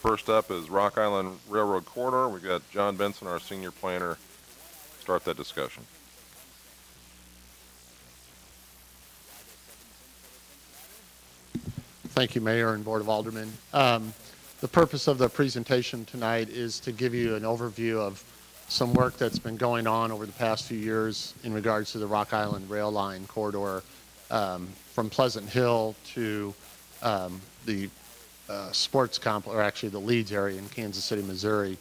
First up is Rock Island Railroad Corridor. We've got John Benson, our senior planner, start that discussion. Thank you, Mayor and Board of Aldermen. The purpose of the presentation tonight is to give you an overview of some work that's been going on over the past few years in regards to the Rock Island Rail Line corridor from Pleasant Hill to the sports complex, or actually the Leeds area in Kansas City, Missouri.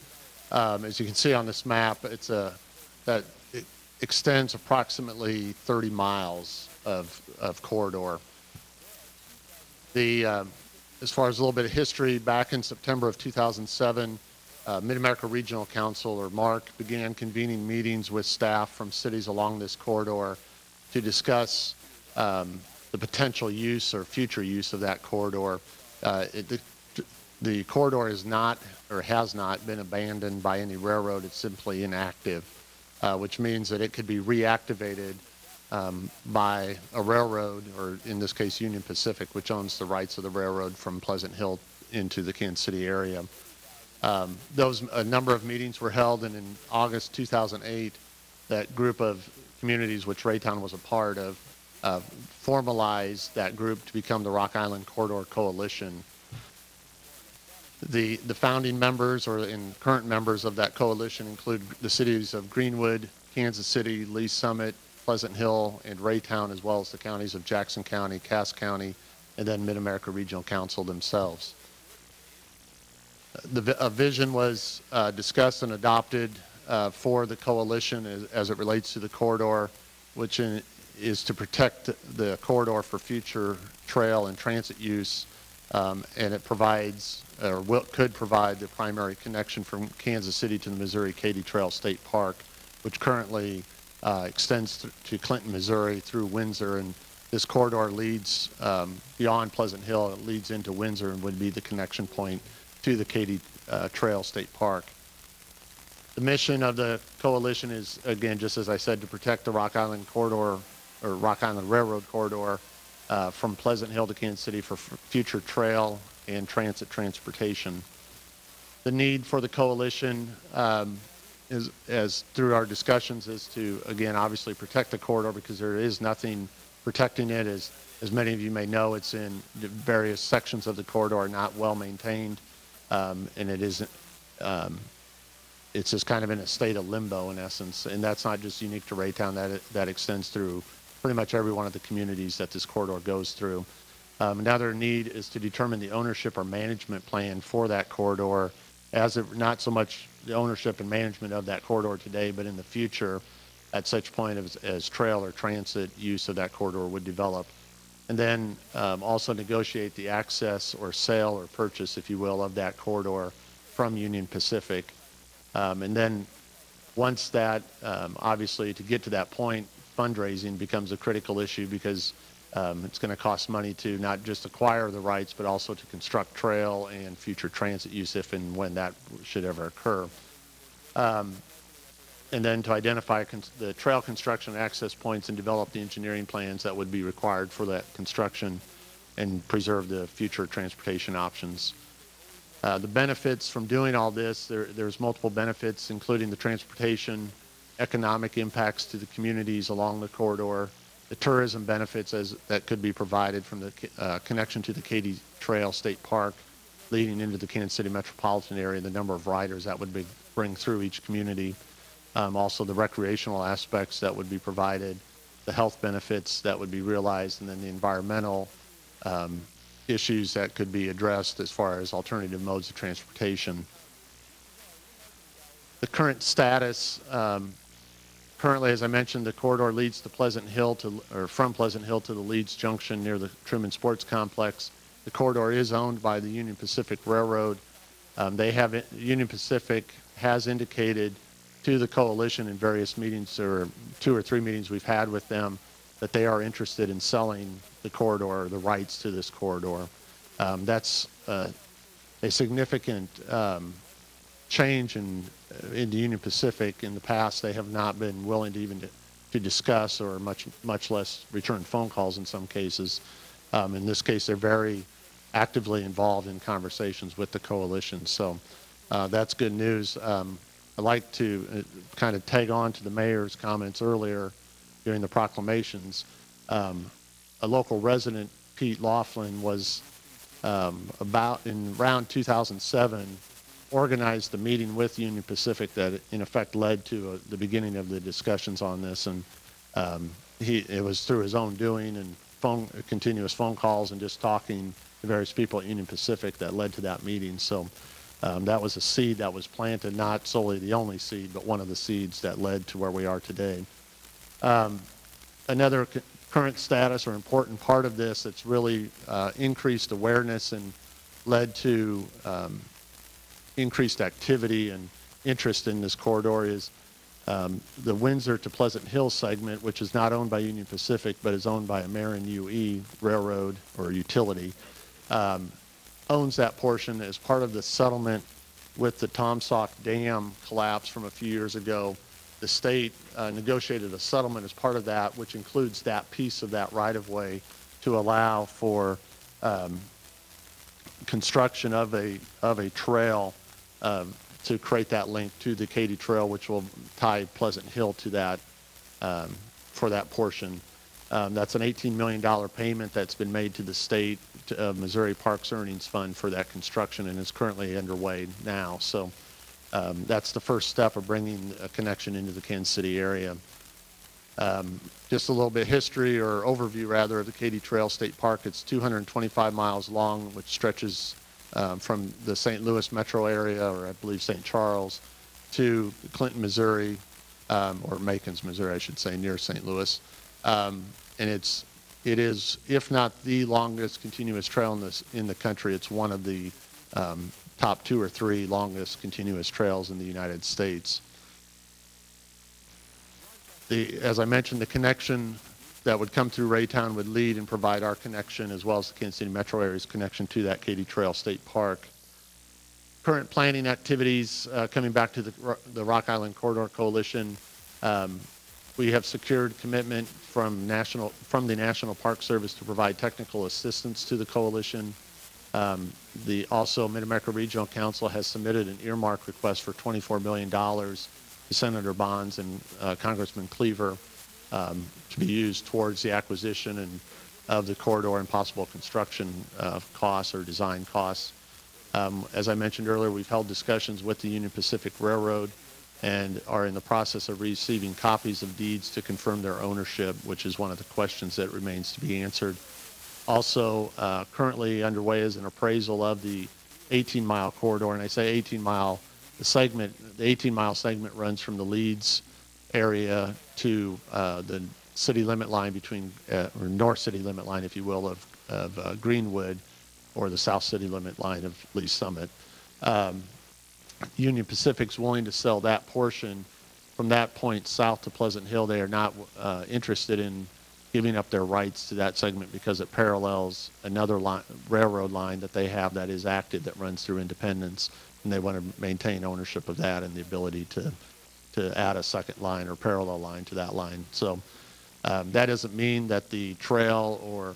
As you can see on this map, it extends approximately 30 miles of corridor. As far as a little bit of history, back in September of 2007, Mid-America Regional Council, or MARC, began convening meetings with staff from cities along this corridor to discuss the potential use or future use of that corridor. The corridor is not, or has not, been abandoned by any railroad. It's simply inactive, which means that it could be reactivated by a railroad, or in this case Union Pacific, which owns the rights of the railroad from Pleasant Hill into the Kansas City area. A number of meetings were held, and in August 2008, that group of communities, which Raytown was a part of, formalized that group to become the Rock Island Corridor Coalition. The founding members and current members of that coalition include the cities of Greenwood, Kansas City, Lee Summit, Pleasant Hill, and Raytown, as well as the counties of Jackson County, Cass County, and then Mid-America Regional Council themselves. A vision was discussed and adopted for the coalition as it relates to the corridor, which is to protect the corridor for future trail and transit use, and it provides, or could provide, the primary connection from Kansas City to the Missouri KatyTrail State Park, which currently extends to Clinton, Missouri through Windsor, and this corridor leads beyond Pleasant Hill. It leads into Windsor and would be the connection point to the KatyTrail State Park. The mission of the coalition is, again, just as I said, to protect the Rock Island corridor, or Rock Island Railroad corridor, from Pleasant Hill to Kansas City for future trail and transit transportation. The need for the coalition as through our discussions is to, again, obviously protect the corridor, because there is nothing protecting it. As many of you may know, it's in the various sections of the corridor are not well maintained, and it isn't, it's just kind of in a state of limbo in essence, and that's not just unique to Raytown. That extends through pretty much every one of the communities that this corridor goes through. Another need is to determine the ownership or management plan for that corridor, not so much the ownership and management of that corridor today, but in the future, at such point as trail or transit use of that corridor would develop. And then also negotiate the access or sale or purchase, if you will, of that corridor from Union Pacific. And then once that, obviously to get to that point, fundraising becomes a critical issue, because it's going to cost money to not just acquire the rights, but also to construct trail and future transit use if and when that should ever occur. And then to identify the trail construction access points and develop the engineering plans that would be required for that construction and preserve the future transportation options. The benefits from doing all this, there's multiple benefits, including the transportation, economic impacts to the communities along the corridor, the tourism benefits that could be provided from the connection to the KatyTrail State Park leading into the Kansas City metropolitan area, the number of riders that would bring through each community. Also the recreational aspects that would be provided, the health benefits that would be realized, and then the environmental issues that could be addressed as far as alternative modes of transportation. The current status, currently, as I mentioned, the corridor leads to Pleasant Hill from Pleasant Hill to the Leeds Junction near the Truman Sports Complex. The corridor is owned by the Union Pacific Railroad. Union Pacific has indicated to the coalition in various meetings, or 2 or 3 meetings we've had with them, that they are interested in selling the corridor, the rights to this corridor. That's a significant change in the Union Pacific. In the past, they have not been willing to even to discuss, or much less return phone calls in some cases. In this case, they're very actively involved in conversations with the coalition. So that's good news. I'd like to kind of tag on to the mayor's comments earlier during the proclamations. A local resident, Pete Laughlin, was about in around 2007 organized a meeting with Union Pacific that in effect led to the beginning of the discussions on this, and it was through his own doing and continuous phone calls and just talking to various people at Union Pacific that led to that meeting. So that was a seed that was planted, not solely the only seed, but one of the seeds that led to where we are today. Another current status or important part of this that's really increased awareness and led to increased activity and interest in this corridor is the Windsor to Pleasant Hill segment, which is not owned by Union Pacific but is owned by American UE Railroad or Utility, owns that portion as part of the settlement with the Tomsauk Dam collapse from a few years ago. The state negotiated a settlement as part of that, which includes that piece of that right-of-way to allow for construction of a trail to create that link to the KatyTrail, which will tie Pleasant Hill to that for that portion. That's an $18 million payment that's been made to the state Missouri Parks Earnings Fund for that construction, and is currently underway now. So that's the first step of bringing a connection into the Kansas City area. Just a little bit history or overview rather of the KatyTrail State Park. It's 225 miles long, which stretches from the St. Louis metro area, or I believe St. Charles, to Clinton, Missouri, or Makins, Missouri, I should say, near St. Louis. And it is, if not the longest continuous trail in the country, it's one of the top 2 or 3 longest continuous trails in the United States. As I mentioned, the connection that would come through Raytown would lead and provide our connection, as well as the Kansas City metro area's connection to that KatyTrail State Park. Current planning activities, coming back to the Rock Island Corridor Coalition, we have secured commitment from the National Park Service to provide technical assistance to the coalition. Also, Mid-America Regional Council has submitted an earmark request for $24 million to Senator Bonds and Congressman Cleaver to be used towards the acquisition of the corridor and possible construction costs or design costs. As I mentioned earlier, we've held discussions with the Union Pacific Railroad and are in the process of receiving copies of deeds to confirm their ownership, which is one of the questions that remains to be answered. Also, currently underway is an appraisal of the 18-mile corridor, and I say 18-mile, the 18-mile segment runs from the Leeds area to the city limit line between, or north city limit line, if you will, of Greenwood, or the south city limit line of Lee Summit. Union Pacific's willing to sell that portion from that point south to Pleasant Hill. They are not interested in giving up their rights to that segment because it parallels another railroad line that they have that is active that runs through Independence, and they want to maintain ownership of that and the ability to add a second line or parallel line to that line. So that doesn't mean that the trail or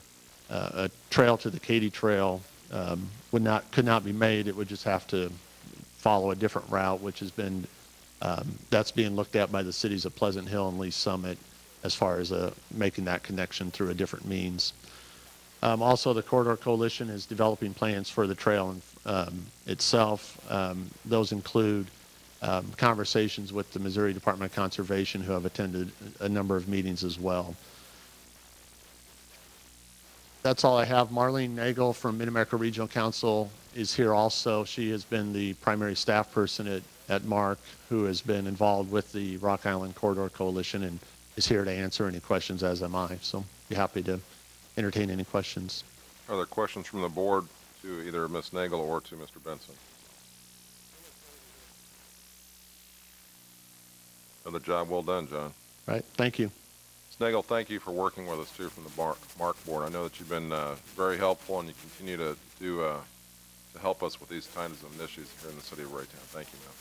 a trail to the KatyTrail could not be made. It would just have to follow a different route, which has been that's being looked at by the cities of Pleasant Hill and Lee Summit as far as making that connection through a different means. Also, the Corridor Coalition is developing plans for the trail itself. Those include conversations with the Missouri Department of Conservation, who have attended a number of meetings as well. That's all I have. Marlene Nagel from Mid-America Regional Council is here also. She has been the primary staff person at MARC, who has been involved with the Rock Island Corridor Coalition and is here to answer any questions, as am I. So be happy to entertain any questions. Are there questions from the board to either Ms. Nagel or to Mr. Benson? Another job well done, John. Right. Thank you. Ms. Nagel, thank you for working with us too from the MARC board. I know that you've been very helpful, and you continue to help us with these kinds of issues here in the city of Raytown. Thank you, ma'am.